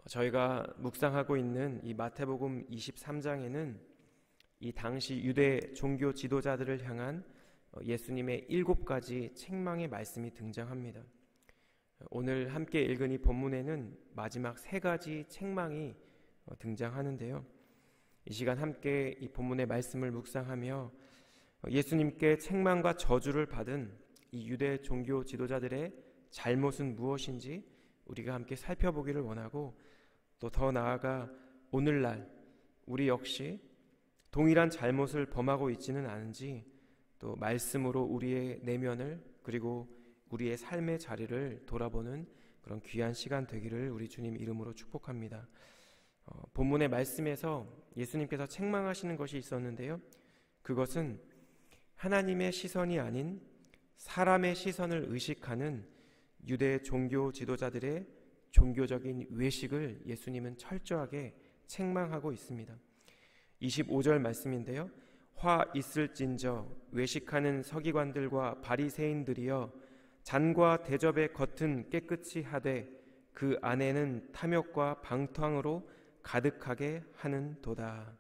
저희가 묵상하고 있는 이 마태복음 23장에는 이 당시 유대 종교 지도자들을 향한 예수님의 7가지 책망의 말씀이 등장합니다. 오늘 함께 읽은 이 본문에는 마지막 3가지 책망이 등장하는데요. 이 시간 함께 이 본문의 말씀을 묵상하며 예수님께 책망과 저주를 받은 이 유대 종교 지도자들의 잘못은 무엇인지 우리가 함께 살펴보기를 원하고, 또 더 나아가 오늘날 우리 역시 동일한 잘못을 범하고 있지는 않은지, 또 말씀으로 우리의 내면을 그리고 우리의 삶의 자리를 돌아보는 그런 귀한 시간 되기를 우리 주님 이름으로 축복합니다. 본문의 말씀에서 예수님께서 책망하시는 것이 있었는데요, 그것은 하나님의 시선이 아닌 사람의 시선을 의식하는 유대 종교 지도자들의 종교적인 외식을 예수님은 철저하게 책망하고 있습니다. 25절 말씀인데요, 화 있을진저 외식하는 서기관들과 바리새인들이여 잔과 대접의 겉은 깨끗이 하되 그 안에는 탐욕과 방탕으로 가득하게 하는도다.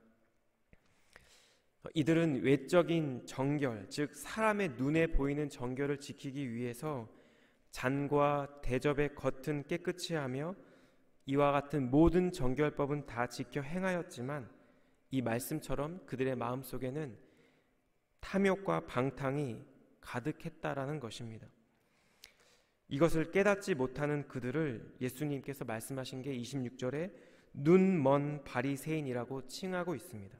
이들은 외적인 정결, 즉 사람의 눈에 보이는 정결을 지키기 위해서 잔과 대접의 겉은 깨끗이 하며 이와 같은 모든 정결법은 다 지켜 행하였지만, 이 말씀처럼 그들의 마음속에는 탐욕과 방탕이 가득했다라는 것입니다. 이것을 깨닫지 못하는 그들을 예수님께서 말씀하신 게 26절에 눈먼 바리새인이라고 칭하고 있습니다.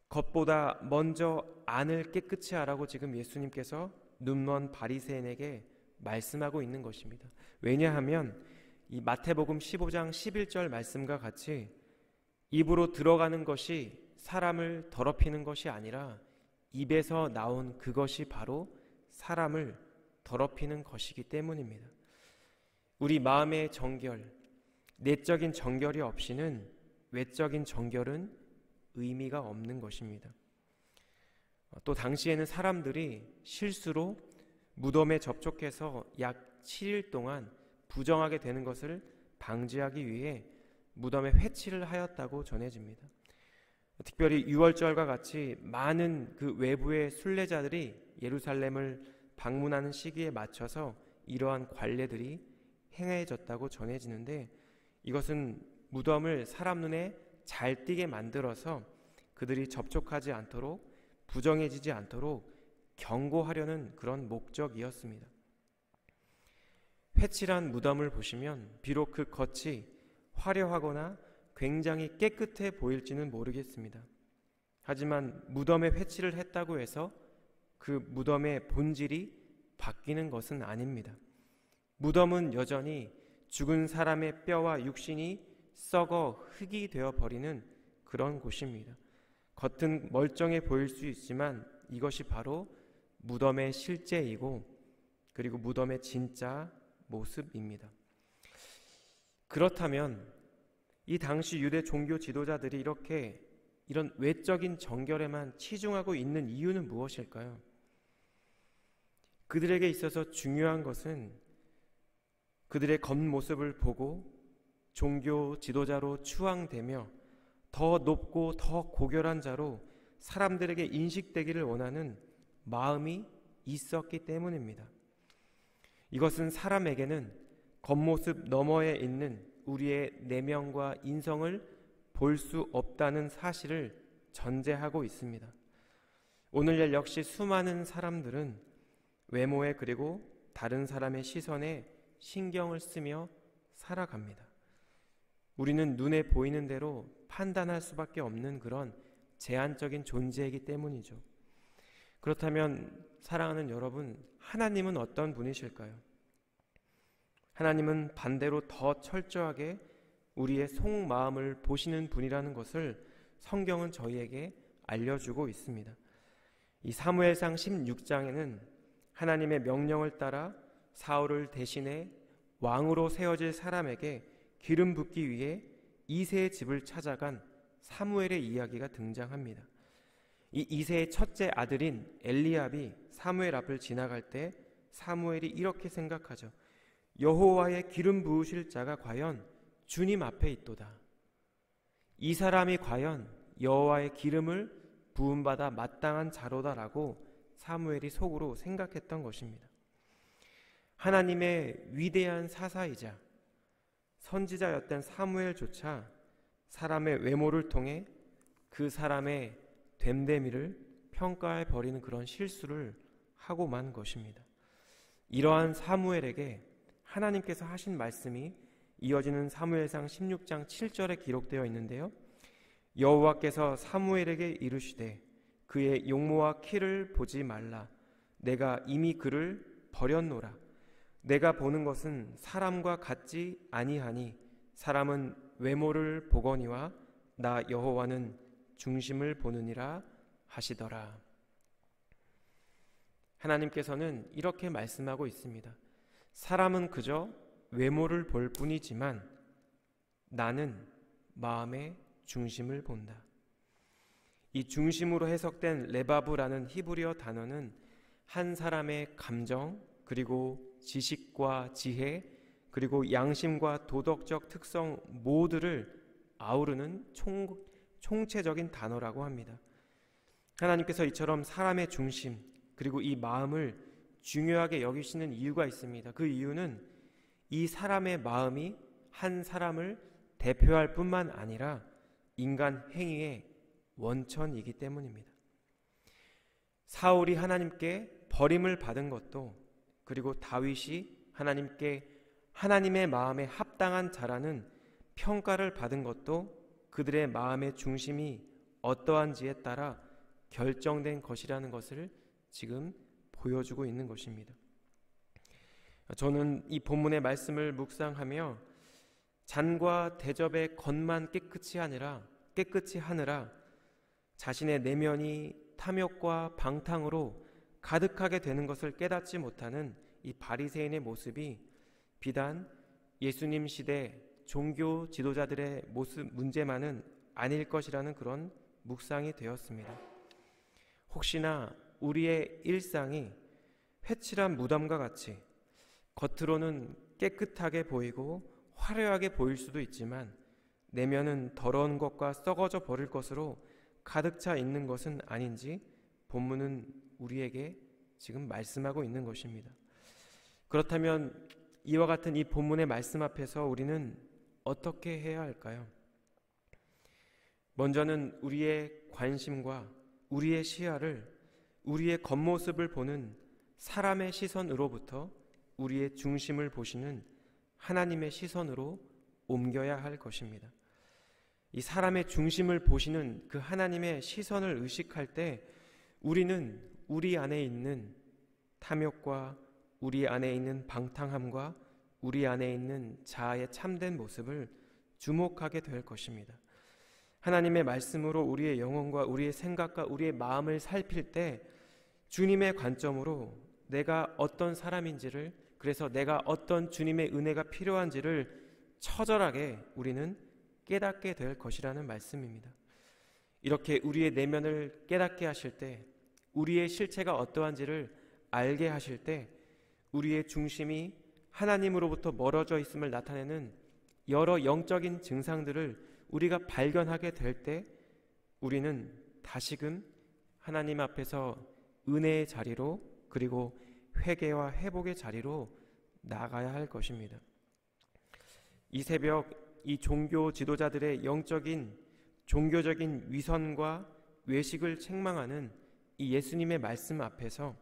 겉보다 먼저 안을 깨끗이 하라고 지금 예수님께서 눈먼 바리새인에게 말씀하고 있는 것입니다. 왜냐하면 이 마태복음 15장 11절 말씀과 같이 입으로 들어가는 것이 사람을 더럽히는 것이 아니라 입에서 나온 그것이 바로 사람을 더럽히는 것이기 때문입니다. 우리 마음의 정결, 내적인 정결이 없이는 외적인 정결은 의미가 없는 것입니다. 또 당시에는 사람들이 실수로 무덤에 접촉해서 약 7일 동안 부정하게 되는 것을 방지하기 위해 무덤에 회치를 하였다고 전해집니다. 특별히 유월절과 같이 많은 그 외부의 순례자들이 예루살렘을 방문하는 시기에 맞춰서 이러한 관례들이 행해졌다고 전해지는데, 이것은 무덤을 사람 눈에 잘 띄게 만들어서 그들이 접촉하지 않도록, 부정해지지 않도록 경고하려는 그런 목적이었습니다. 회칠한 무덤을 보시면 비록 그 겉이 화려하거나 굉장히 깨끗해 보일지는 모르겠습니다. 하지만 무덤에 회칠을 했다고 해서 그 무덤의 본질이 바뀌는 것은 아닙니다. 무덤은 여전히 죽은 사람의 뼈와 육신이 썩어 흙이 되어버리는 그런 곳입니다. 겉은 멀쩡해 보일 수 있지만 이것이 바로 무덤의 실제이고, 그리고 무덤의 진짜 모습입니다. 그렇다면 이 당시 유대 종교 지도자들이 이런 외적인 정결에만 치중하고 있는 이유는 무엇일까요? 그들에게 있어서 중요한 것은 그들의 겉모습을 보고 종교 지도자로 추앙되며 더 높고 더 고결한 자로 사람들에게 인식되기를 원하는 마음이 있었기 때문입니다. 이것은 사람에게는 겉모습 너머에 있는 우리의 내면과 인성을 볼 수 없다는 사실을 전제하고 있습니다. 오늘날 역시 수많은 사람들은 외모에 그리고 다른 사람의 시선에 신경을 쓰며 살아갑니다. 우리는 눈에 보이는 대로 판단할 수밖에 없는 그런 제한적인 존재이기 때문이죠. 그렇다면 사랑하는 여러분, 하나님은 어떤 분이실까요? 하나님은 반대로 더 철저하게 우리의 속마음을 보시는 분이라는 것을 성경은 저희에게 알려주고 있습니다. 이 사무엘상 16장에는 하나님의 명령을 따라 사울을 대신해 왕으로 세워질 사람에게 기름 붓기 위해 이새의 집을 찾아간 사무엘의 이야기가 등장합니다. 이 이새의 첫째 아들인 엘리압이 사무엘 앞을 지나갈 때 사무엘이 이렇게 생각하죠. 여호와의 기름 부으실 자가 과연 주님 앞에 있도다. 이 사람이 과연 여호와의 기름을 부음받아 마땅한 자로다라고 사무엘이 속으로 생각했던 것입니다. 하나님의 위대한 사사이자 선지자였던 사무엘조차 사람의 외모를 통해 그 사람의 됨됨이를 평가해 버리는 그런 실수를 하고 만 것입니다. 이러한 사무엘에게 하나님께서 하신 말씀이 이어지는 사무엘상 16장 7절에 기록되어 있는데요. 여호와께서 사무엘에게 이르시되 그의 용모와 키를 보지 말라. 내가 이미 그를 버렸노라. 내가 보는 것은 사람과 같지 아니하니 사람은 외모를 보거니와 나 여호와는 중심을 보느니라 하시더라. 하나님께서는 이렇게 말씀하고 있습니다. 사람은 그저 외모를 볼 뿐이지만 나는 마음의 중심을 본다. 이 중심으로 해석된 레바브라는 히브리어 단어는 한 사람의 감정, 그리고 지식과 지혜, 그리고 양심과 도덕적 특성 모두를 아우르는 총체적인 단어라고 합니다. 하나님께서 이처럼 사람의 중심, 그리고 이 마음을 중요하게 여기시는 이유가 있습니다. 그 이유는 이 사람의 마음이 한 사람을 대표할 뿐만 아니라 인간 행위의 원천이기 때문입니다. 사울이 하나님께 버림을 받은 것도, 그리고 다윗이 하나님께 하나님의 마음에 합당한 자라는 평가를 받은 것도 그들의 마음의 중심이 어떠한지에 따라 결정된 것이라는 것을 지금 보여주고 있는 것입니다. 저는 이 본문의 말씀을 묵상하며 잔과 대접의 겉만 깨끗이 하느라 자신의 내면이 탐욕과 방탕으로 가득하게 되는 것을 깨닫지 못하는 이 바리새인의 모습이 비단 예수님 시대 종교 지도자들의 문제만은 아닐 것이라는 그런 묵상이 되었습니다. 혹시나 우리의 일상이 회칠한 무덤과 같이 겉으로는 깨끗하게 보이고 화려하게 보일 수도 있지만 내면은 더러운 것과 썩어져 버릴 것으로 가득 차 있는 것은 아닌지 본문은 우리에게 지금 말씀하고 있는 것입니다. 그렇다면 이와 같은 이 본문의 말씀 앞에서 우리는 어떻게 해야 할까요? 먼저는 우리의 관심과 우리의 시야를 우리의 겉모습을 보는 사람의 시선으로부터 우리의 중심을 보시는 하나님의 시선으로 옮겨야 할 것입니다. 이 사람의 중심을 보시는 그 하나님의 시선을 의식할 때 우리는 우리 안에 있는 탐욕과 우리 안에 있는 방탕함과 우리 안에 있는 자아의 참된 모습을 주목하게 될 것입니다. 하나님의 말씀으로 우리의 영혼과 우리의 생각과 우리의 마음을 살필 때 주님의 관점으로 내가 어떤 사람인지를, 그래서 내가 어떤 주님의 은혜가 필요한지를 처절하게 우리는 깨닫게 될 것이라는 말씀입니다. 이렇게 우리의 내면을 깨닫게 하실 때, 우리의 실체가 어떠한지를 알게 하실 때 우리의 중심이 하나님으로부터 멀어져 있음을 나타내는 여러 영적인 증상들을 우리가 발견하게 될 때 우리는 다시금 하나님 앞에서 은혜의 자리로, 그리고 회개와 회복의 자리로 나가야 할 것입니다. 이 새벽 이 종교 지도자들의 종교적인 위선과 외식을 책망하는 이 예수님의 말씀 앞에서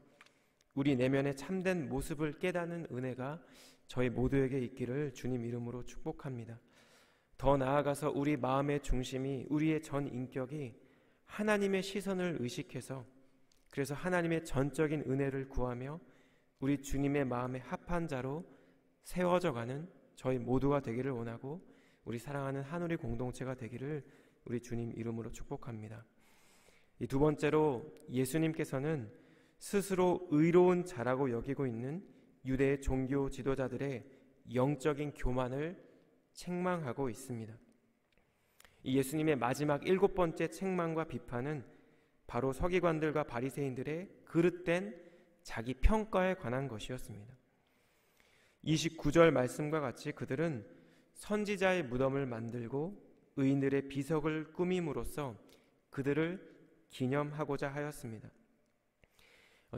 우리 내면의 참된 모습을 깨닫는 은혜가 저희 모두에게 있기를 주님 이름으로 축복합니다. 더 나아가서 우리 마음의 중심이, 우리의 전 인격이 하나님의 시선을 의식해서, 그래서 하나님의 전적인 은혜를 구하며 우리 주님의 마음에 합한 자로 세워져가는 저희 모두가 되기를 원하고 우리 사랑하는 한우리 공동체가 되기를 우리 주님 이름으로 축복합니다. 이 두 번째로, 예수님께서는 스스로 의로운 자라고 여기고 있는 유대 종교 지도자들의 영적인 교만을 책망하고 있습니다. 이 예수님의 마지막 7번째 책망과 비판은 바로 서기관들과 바리새인들의 그릇된 자기 평가에 관한 것이었습니다. 29절 말씀과 같이 그들은 선지자의 무덤을 만들고 의인들의 비석을 꾸밈으로써 그들을 기념하고자 하였습니다.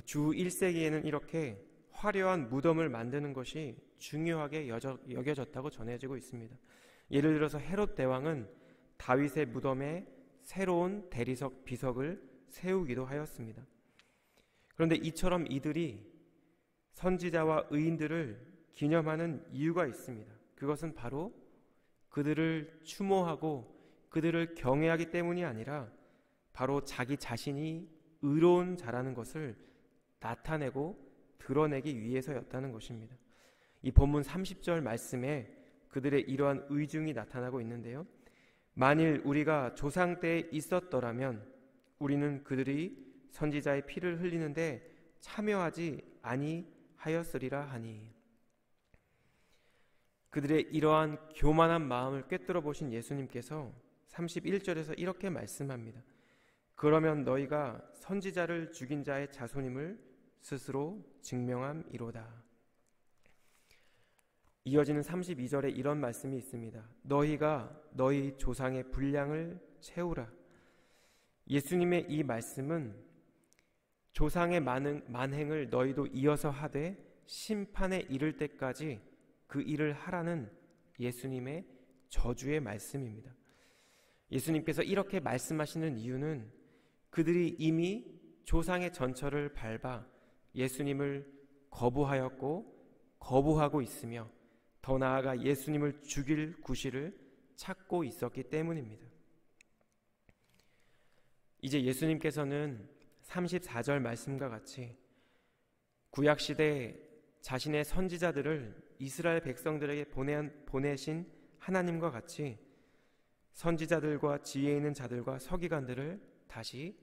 주 1세기에는 이렇게 화려한 무덤을 만드는 것이 중요하게 여겨졌다고 전해지고 있습니다. 예를 들어서 헤롯 대왕은 다윗의 무덤에 새로운 대리석 비석을 세우기도 하였습니다. 그런데 이처럼 이들이 선지자와 의인들을 기념하는 이유가 있습니다. 그것은 바로 그들을 추모하고 그들을 경외하기 때문이 아니라 바로 자기 자신이 의로운 자라는 것을 나타내고 드러내기 위해서였다는 것입니다. 이 본문 30절 말씀에 그들의 이러한 의중이 나타나고 있는데요. 만일 우리가 조상 때에 있었더라면 우리는 그들이 선지자의 피를 흘리는데 참여하지 아니하였으리라 하니. 그들의 이러한 교만한 마음을 꿰뚫어 보신 예수님께서 31절에서 이렇게 말씀합니다. 그러면 너희가 선지자를 죽인 자의 자손임을 스스로 증명함이로다. 이어지는 32절에 이런 말씀이 있습니다. 너희가 너희 조상의 분량을 채우라. 예수님의 이 말씀은 조상의 만행을 너희도 이어서 하되 심판에 이를 때까지 그 일을 하라는 예수님의 저주의 말씀입니다. 예수님께서 이렇게 말씀하시는 이유는 그들이 이미 조상의 전철을 밟아 예수님을 거부하였고 거부하고 있으며 더 나아가 예수님을 죽일 구실을 찾고 있었기 때문입니다. 이제 예수님께서는 34절 말씀과 같이 구약시대에 자신의 선지자들을 이스라엘 백성들에게 보내신 하나님과 같이 선지자들과 지혜 있는 자들과 서기관들을 다시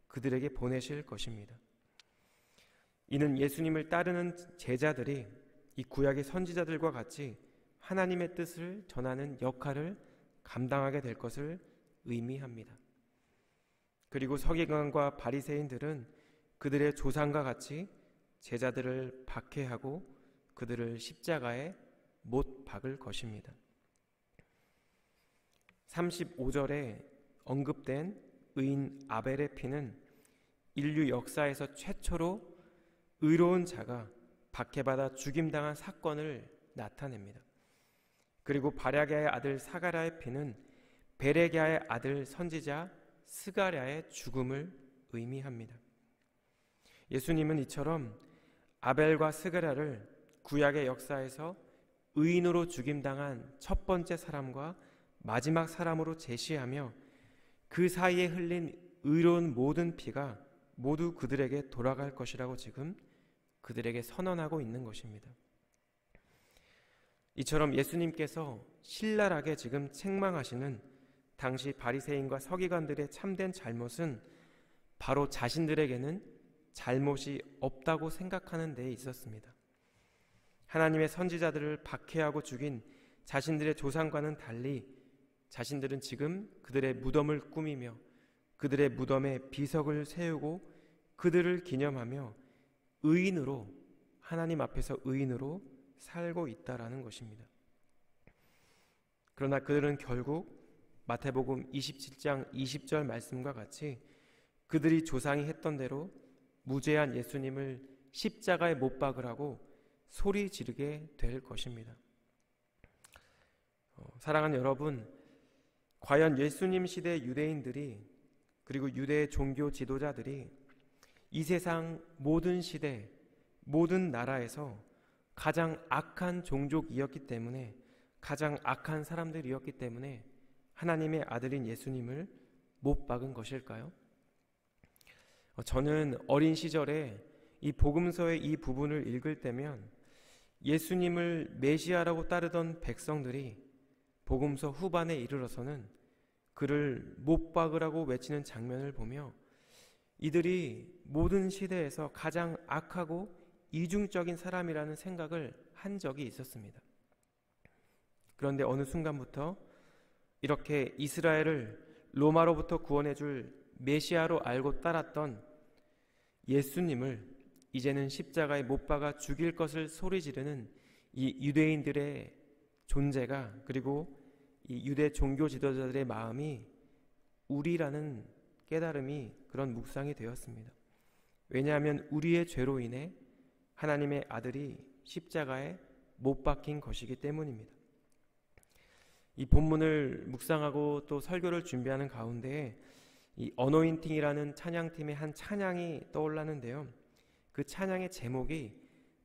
그들에게 보내실 것입니다. 이는 예수님을 따르는 제자들이 이 구약의 선지자들과 같이 하나님의 뜻을 전하는 역할을 감당하게 될 것을 의미합니다. 그리고 서기관과 바리새인들은 그들의 조상과 같이 제자들을 박해하고 그들을 십자가에 못 박을 것입니다. 35절에 언급된 의인 아벨의 피는 인류 역사에서 최초로 의로운 자가 박해받아 죽임당한 사건을 나타냅니다. 그리고 바랴게의 아들 사가랴의 피는 베레게의 아들 선지자 스가랴의 죽음을 의미합니다. 예수님은 이처럼 아벨과 스가랴를 구약의 역사에서 의인으로 죽임당한 첫 번째 사람과 마지막 사람으로 제시하며 그 사이에 흘린 의로운 모든 피가 모두 그들에게 돌아갈 것이라고 지금 그들에게 선언하고 있는 것입니다. 이처럼 예수님께서 신랄하게 지금 책망하시는 당시 바리새인과 서기관들의 참된 잘못은 바로 자신들에게는 잘못이 없다고 생각하는 데에 있었습니다. 하나님의 선지자들을 박해하고 죽인 자신들의 조상과는 달리 자신들은 지금 그들의 무덤을 꾸미며 그들의 무덤에 비석을 세우고 그들을 기념하며 의인으로 하나님 앞에서 의인으로 살고 있다라는 것입니다. 그러나 그들은 결국 마태복음 27장 20절 말씀과 같이 그들이 조상이 했던 대로 무죄한 예수님을 십자가에 못 박으라고 소리 지르게 될 것입니다. 사랑하는 여러분, 과연 예수님 시대 유대인들이 그리고 유대 종교 지도자들이 이 세상 모든 시대, 모든 나라에서 가장 악한 종족이었기 때문에 가장 악한 사람들이었기 때문에 하나님의 아들인 예수님을 못 박은 것일까요? 저는 어린 시절에 이 복음서의 이 부분을 읽을 때면 예수님을 메시아라고 따르던 백성들이 복음서 후반에 이르러서는 그를 못 박으라고 외치는 장면을 보며 이들이 모든 시대에서 가장 악하고 이중적인 사람이라는 생각을 한 적이 있었습니다. 그런데 어느 순간부터 이렇게 이스라엘을 로마로부터 구원해줄 메시아로 알고 따랐던 예수님을 이제는 십자가에 못 박아 죽일 것을 소리 지르는 이 유대인들의 존재가, 그리고 이 유대 종교 지도자들의 마음이 우리라는 깨달음이 그런 묵상이 되었습니다. 왜냐하면 우리의 죄로 인해 하나님의 아들이 십자가에 못 박힌 것이기 때문입니다. 이 본문을 묵상하고 또 설교를 준비하는 가운데 이 어노인팅이라는 찬양팀의 한 찬양이 떠올랐는데요. 그 찬양의 제목이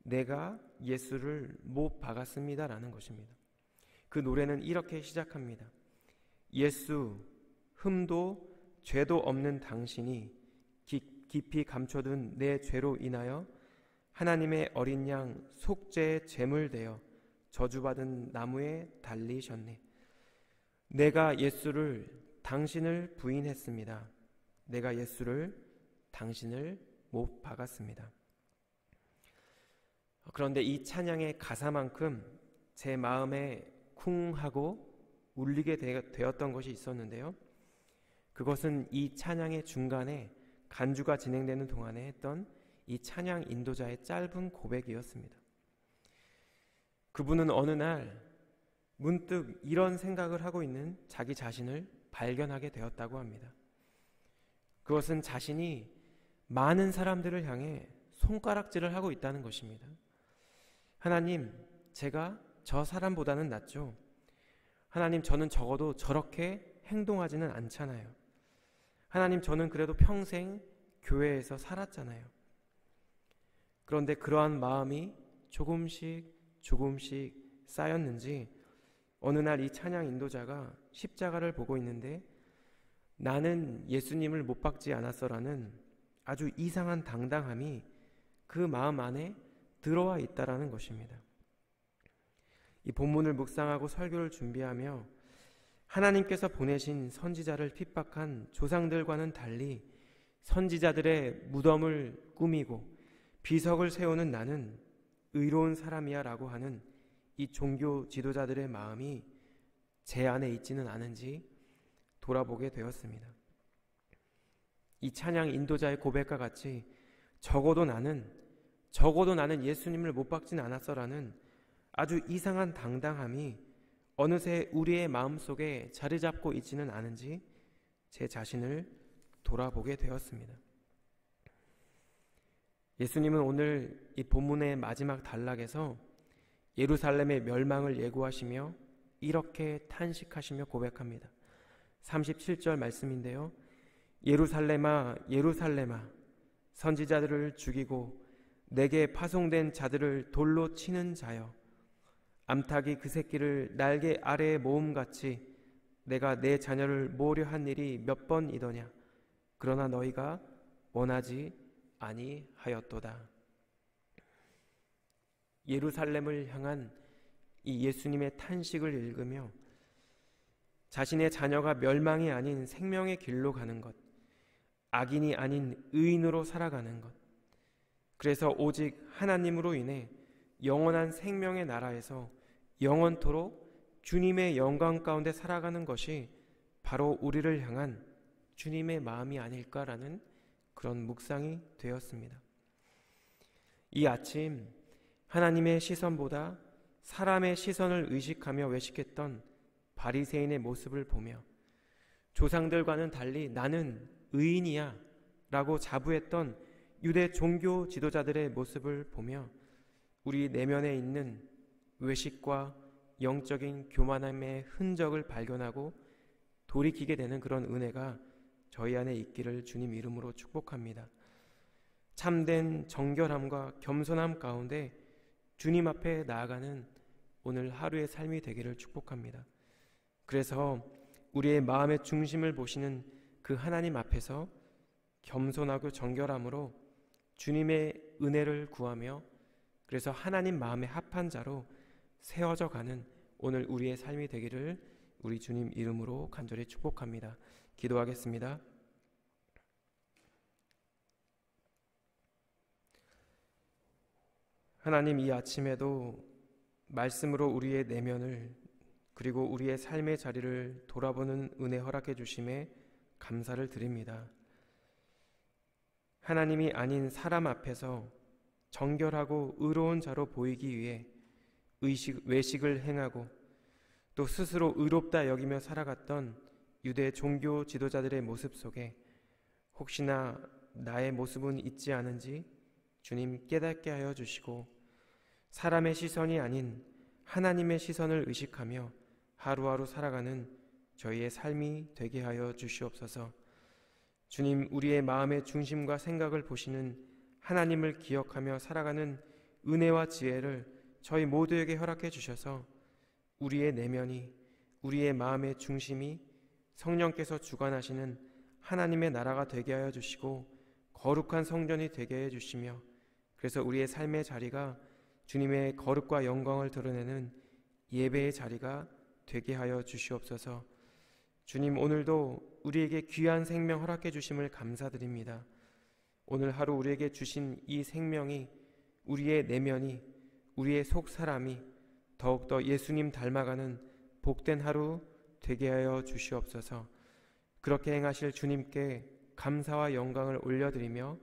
내가 예수를 못 박았습니다 라는 것입니다. 그 노래는 이렇게 시작합니다. 예수, 흠도 죄도 없는 당신이 깊이 감춰둔 내 죄로 인하여 하나님의 어린 양 속죄의 제물되어 저주받은 나무에 달리셨네. 내가 예수를 당신을 부인했습니다. 내가 예수를 당신을 못 박았습니다. 그런데 이 찬양의 가사만큼 제 마음에 쿵 하고 울리게 되었던 것이 있었는데요. 그것은 이 찬양의 중간에 간주가 진행되는 동안에 했던 이 찬양 인도자의 짧은 고백이었습니다. 그분은 어느 날 문득 이런 생각을 하고 있는 자기 자신을 발견하게 되었다고 합니다. 그것은 자신이 많은 사람들을 향해 손가락질을 하고 있다는 것입니다. 하나님, 제가 저 사람보다는 낫죠. 하나님, 저는 적어도 저렇게 행동하지는 않잖아요. 하나님, 저는 그래도 평생 교회에서 살았잖아요. 그런데 그러한 마음이 조금씩 쌓였는지 어느 날 이 찬양 인도자가 십자가를 보고 있는데 나는 예수님을 못 박지 않았어라는 아주 이상한 당당함이 그 마음 안에 들어와 있다라는 것입니다. 이 본문을 묵상하고 설교를 준비하며 하나님께서 보내신 선지자를 핍박한 조상들과는 달리 선지자들의 무덤을 꾸미고 비석을 세우는 나는 의로운 사람이야 라고 하는 이 종교 지도자들의 마음이 제 안에 있지는 않은지 돌아보게 되었습니다. 이 찬양 인도자의 고백과 같이 적어도 나는 예수님을 못 박진 않았어라는 아주 이상한 당당함이 어느새 우리의 마음속에 자리 잡고 있지는 않은지 제 자신을 돌아보게 되었습니다. 예수님은 오늘 이 본문의 마지막 단락에서 예루살렘의 멸망을 예고하시며 이렇게 탄식하시며 고백합니다. 37절 말씀인데요. 예루살렘아 예루살렘아 선지자들을 죽이고 내게 파송된 자들을 돌로 치는 자여, 암탉이 그 새끼를 날개 아래에 모음같이 내가 내 자녀를 모으려 한 일이 몇 번이더냐. 그러나 너희가 원하지 아니하였도다. 예루살렘을 향한 이 예수님의 탄식을 읽으며 자신의 자녀가 멸망이 아닌 생명의 길로 가는 것, 악인이 아닌 의인으로 살아가는 것, 그래서 오직 하나님으로 인해 영원한 생명의 나라에서 영원토록 주님의 영광 가운데 살아가는 것이 바로 우리를 향한 주님의 마음이 아닐까라는 그런 묵상이 되었습니다. 이 아침 하나님의 시선보다 사람의 시선을 의식하며 외식했던 바리새인의 모습을 보며 조상들과는 달리 나는 의인이야 라고 자부했던 유대 종교 지도자들의 모습을 보며 우리 내면에 있는 외식과 영적인 교만함의 흔적을 발견하고 돌이키게 되는 그런 은혜가 저희 안에 있기를 주님 이름으로 축복합니다. 참된 정결함과 겸손함 가운데 주님 앞에 나아가는 오늘 하루의 삶이 되기를 축복합니다. 그래서 우리의 마음의 중심을 보시는 그 하나님 앞에서 겸손하고 정결함으로 주님의 은혜를 구하며 그래서 하나님 마음에 합한 자로 세워져 가는 오늘 우리의 삶이 되기를 우리 주님 이름으로 간절히 축복합니다. 기도하겠습니다. 하나님, 이 아침에도 말씀으로 우리의 내면을 그리고 우리의 삶의 자리를 돌아보는 은혜 허락해 주심에 감사를 드립니다. 하나님이 아닌 사람 앞에서 정결하고 의로운 자로 보이기 위해 외식을 행하고 또 스스로 의롭다 여기며 살아갔던 유대 종교 지도자들의 모습 속에 혹시나 나의 모습은 있지 않은지 주님 깨닫게 하여 주시고 사람의 시선이 아닌 하나님의 시선을 의식하며 하루하루 살아가는 저희의 삶이 되게 하여 주시옵소서. 주님, 우리의 마음의 중심과 생각을 보시는 하나님을 기억하며 살아가는 은혜와 지혜를 저희 모두에게 허락해 주셔서 우리의 내면이, 우리의 마음의 중심이 성령께서 주관하시는 하나님의 나라가 되게 하여 주시고 거룩한 성전이 되게 해 주시며, 그래서 우리의 삶의 자리가 주님의 거룩과 영광을 드러내는 예배의 자리가 되게 하여 주시옵소서. 주님, 오늘도 우리에게 귀한 생명 허락해 주심을 감사드립니다. 오늘 하루 우리에게 주신 이 생명이, 우리의 내면이, 우리의 속 사람이 더욱더 예수님 닮아가는 복된 하루 되게 하여 주시옵소서. 그렇게 행하실 주님께 감사와 영광을 올려드리며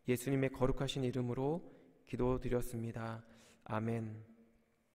예수님의 거룩하신 이름으로 기도드렸습니다. 아멘.